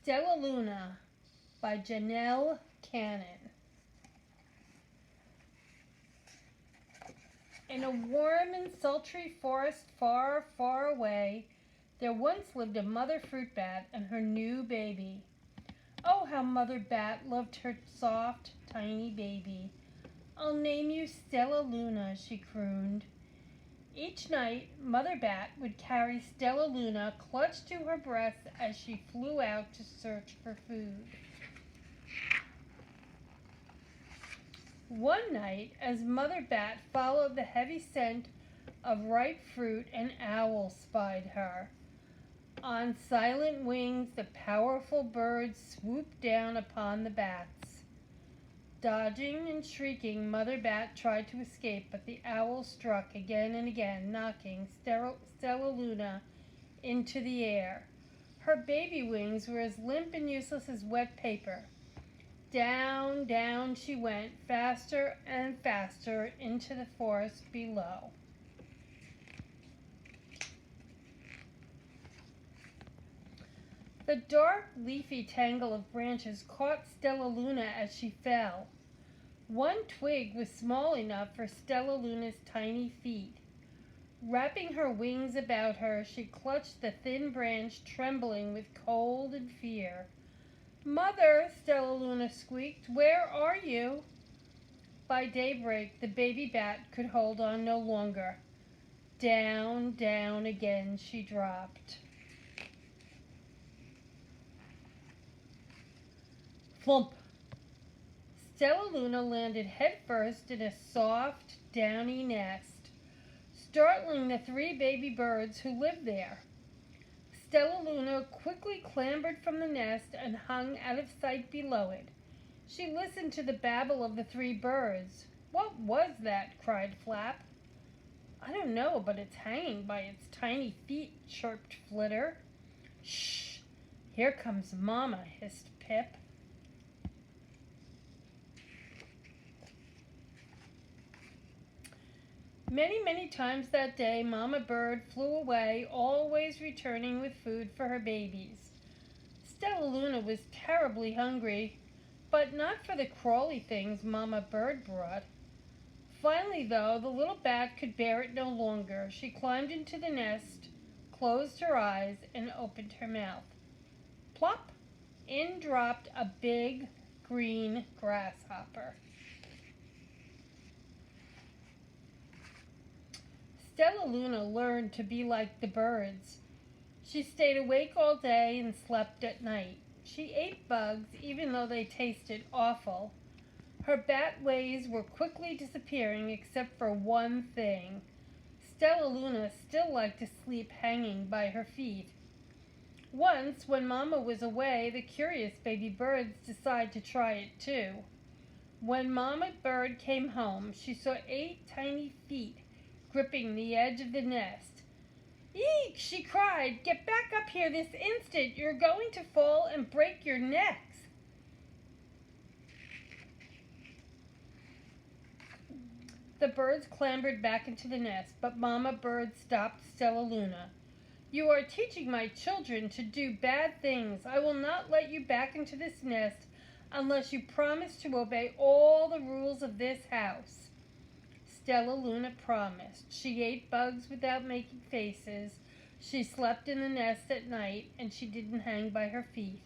Stellaluna by Janelle Cannon. In a warm and sultry forest far, far away, there once lived a mother fruit bat and her new baby. Oh, how Mother Bat loved her soft, tiny baby. "I'll name you Stellaluna," she crooned. Each night, Mother Bat would carry Stellaluna clutched to her breast as she flew out to search for food. One night, as Mother Bat followed the heavy scent of ripe fruit, an owl spied her. On silent wings, the powerful bird swooped down upon the bats. Dodging and shrieking, Mother Bat tried to escape, but the owl struck again and again, knocking Stellaluna into the air. Her baby wings were as limp and useless as wet paper. Down, down she went, faster and faster into the forest below. The dark, leafy tangle of branches caught Stellaluna as she fell. One twig was small enough for Stellaluna's tiny feet. Wrapping her wings about her, she clutched the thin branch, trembling with cold and fear. "Mother," Stellaluna squeaked, "where are you?" By daybreak, the baby bat could hold on no longer. Down, down again she dropped. Flump! Stellaluna landed headfirst in a soft, downy nest, startling the three baby birds who lived there. Stellaluna quickly clambered from the nest and hung out of sight below it. She listened to the babble of the three birds. "What was that?" cried Flap. "I don't know, but it's hanging by its tiny feet," chirped Flitter. "Shh! Here comes Mama," hissed Pip. Many, many times that day, Mama Bird flew away, always returning with food for her babies. Stellaluna was terribly hungry, but not for the crawly things Mama Bird brought. Finally, though, the little bat could bear it no longer. She climbed into the nest, closed her eyes, and opened her mouth. Plop! In dropped a big green grasshopper. Stellaluna learned to be like the birds. She stayed awake all day and slept at night. She ate bugs even though they tasted awful. Her bat ways were quickly disappearing except for one thing. Stellaluna still liked to sleep hanging by her feet. Once, when Mama was away, the curious baby birds decided to try it too. When Mama Bird came home, she saw 8 tiny feet gripping the edge of the nest. "Eek!" she cried. "Get back up here this instant! You're going to fall and break your necks!" The birds clambered back into the nest, but Mama Bird stopped Stellaluna. "You are teaching my children to do bad things. I will not let you back into this nest unless you promise to obey all the rules of this house." Stellaluna promised. She ate bugs without making faces. She slept in the nest at night, and she didn't hang by her feet.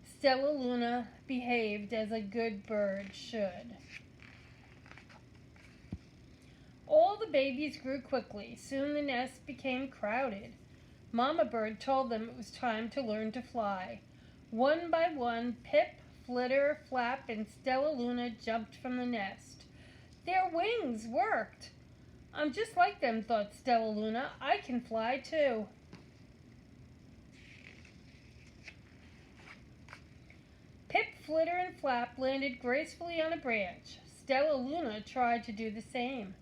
Stellaluna behaved as a good bird should. All the babies grew quickly. Soon the nest became crowded. Mama Bird told them it was time to learn to fly. One by one, Pip, Flitter, Flap, and Stellaluna jumped from the nest. Their wings worked. "I'm just like them," thought Stellaluna. "I can fly too." Pip, Flitter, and Flap landed gracefully on a branch. Stellaluna tried to do the same.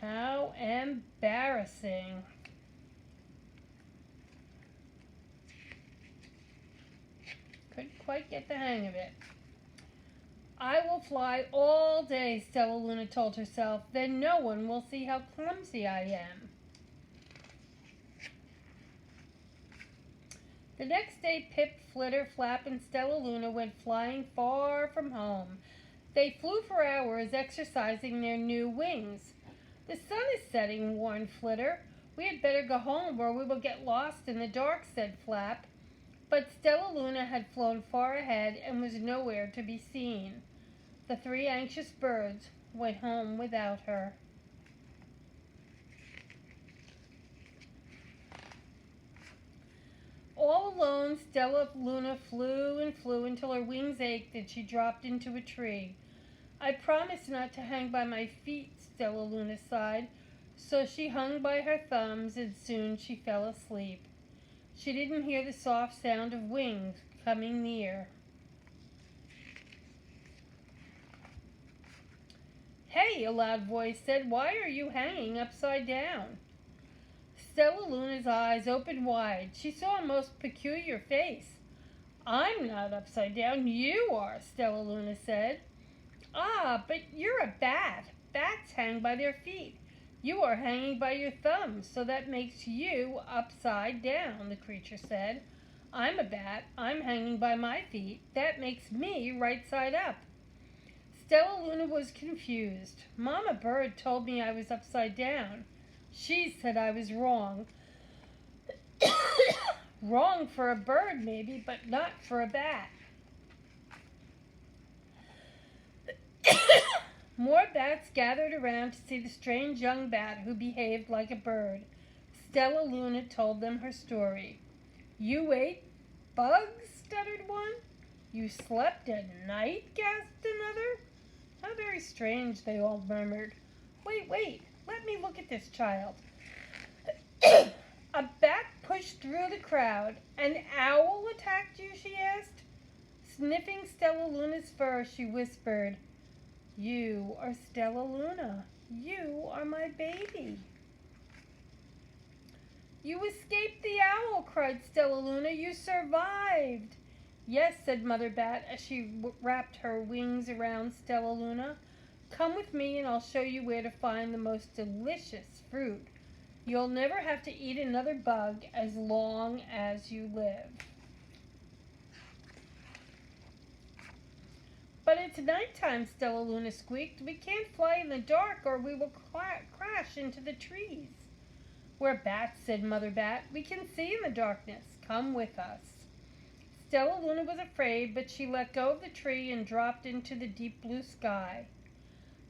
How embarrassing. Couldn't quite get the hang of it. "I will fly all day," Stellaluna told herself. "Then no one will see how clumsy I am." The next day, Pip, Flitter, Flap, and Stellaluna went flying far from home. They flew for hours, exercising their new wings. "The sun is setting," warned Flitter. "We had better go home or we will get lost in the dark," said Flap. But Stellaluna had flown far ahead and was nowhere to be seen. The three anxious birds went home without her. All alone, Stellaluna flew and flew until her wings ached and she dropped into a tree. "I promised not to hang by my feet," Stellaluna sighed, so she hung by her thumbs and soon she fell asleep. She didn't hear the soft sound of wings coming near. "Hey," a loud voice said, "why are you hanging upside down?" Stellaluna's eyes opened wide. She saw a most peculiar face. "I'm not upside down, you are," Stellaluna said. "Ah, but you're a bat. Bats hang by their feet. You are hanging by your thumbs, so that makes you upside down," the creature said. "I'm a bat. I'm hanging by my feet. That makes me right side up." Stellaluna was confused. "Mama Bird told me I was upside down. She said I was wrong." "Wrong for a bird, maybe, but not for a bat." More bats gathered around to see the strange young bat who behaved like a bird. Stellaluna told them her story. "You ate bugs?" stuttered one. "You slept at night?" gasped another. "How very strange," they all murmured. Wait, let me look at this child." "A bat pushed through the crowd. An owl attacked you?" she asked. Sniffing Stellaluna's fur, she whispered, "You are Stellaluna. You are my baby." "You escaped the owl," cried Stellaluna. "You survived." "Yes," said Mother Bat as she wrapped her wings around Stellaluna. "Come with me and I'll show you where to find the most delicious fruit. You'll never have to eat another bug as long as you live." "But it's nighttime," Stellaluna squeaked. "We can't fly in the dark or we will crash into the trees." "We're bats," said Mother Bat. "We can see in the darkness. Come with us." Stellaluna was afraid, but she let go of the tree and dropped into the deep blue sky.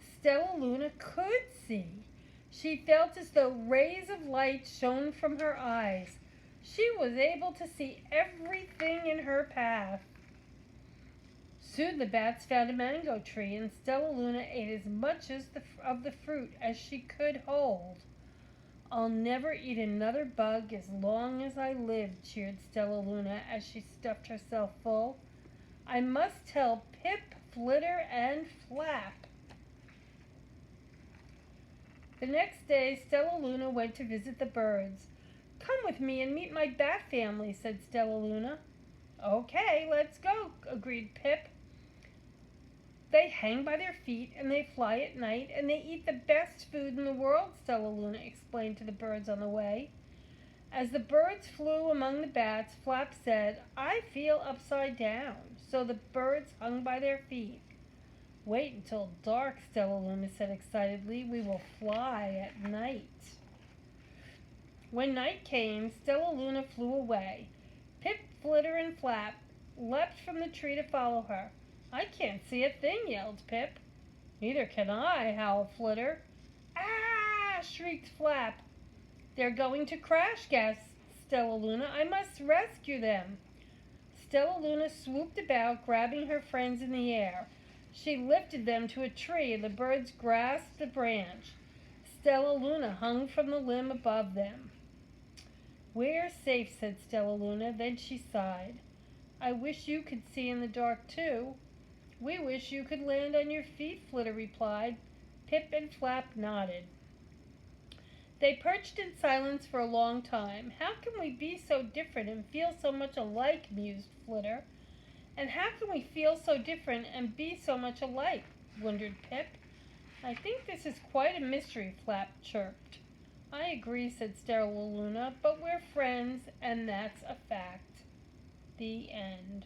Stellaluna could see. She felt as though rays of light shone from her eyes. She was able to see everything in her path. Soon the bats found a mango tree, and Stellaluna ate as much of the fruit as she could hold. "I'll never eat another bug as long as I live," cheered Stellaluna as she stuffed herself full. "I must tell Pip, Flitter, and Flap." The next day, Stellaluna went to visit the birds. "Come with me and meet my bat family," said Stellaluna. "Okay, let's go," agreed Pip. "They hang by their feet and they fly at night and they eat the best food in the world," Stellaluna explained to the birds on the way. As the birds flew among the bats, Flap said, "I feel upside down." So the birds hung by their feet. "Wait until dark," Stellaluna said excitedly. "We will fly at night." When night came, Stellaluna flew away. Pip, Flitter, and Flap leapt from the tree to follow her. "I can't see a thing," yelled Pip. "Neither can I," howled Flitter. "Ah!" shrieked Flap. "They're going to crash," gasped Stellaluna. "I must rescue them." Stellaluna swooped about, grabbing her friends in the air. She lifted them to a tree, and the birds grasped the branch. Stellaluna hung from the limb above them. "We're safe," said Stellaluna. Then she sighed. "I wish you could see in the dark, too." "We wish you could land on your feet," Flitter replied. Pip and Flap nodded. They perched in silence for a long time. "How can we be so different and feel so much alike?" mused Flitter. "And how can we feel so different and be so much alike?" wondered Pip. "I think this is quite a mystery," Flap chirped. "I agree," said Stellaluna, "but we're friends, and that's a fact." The end.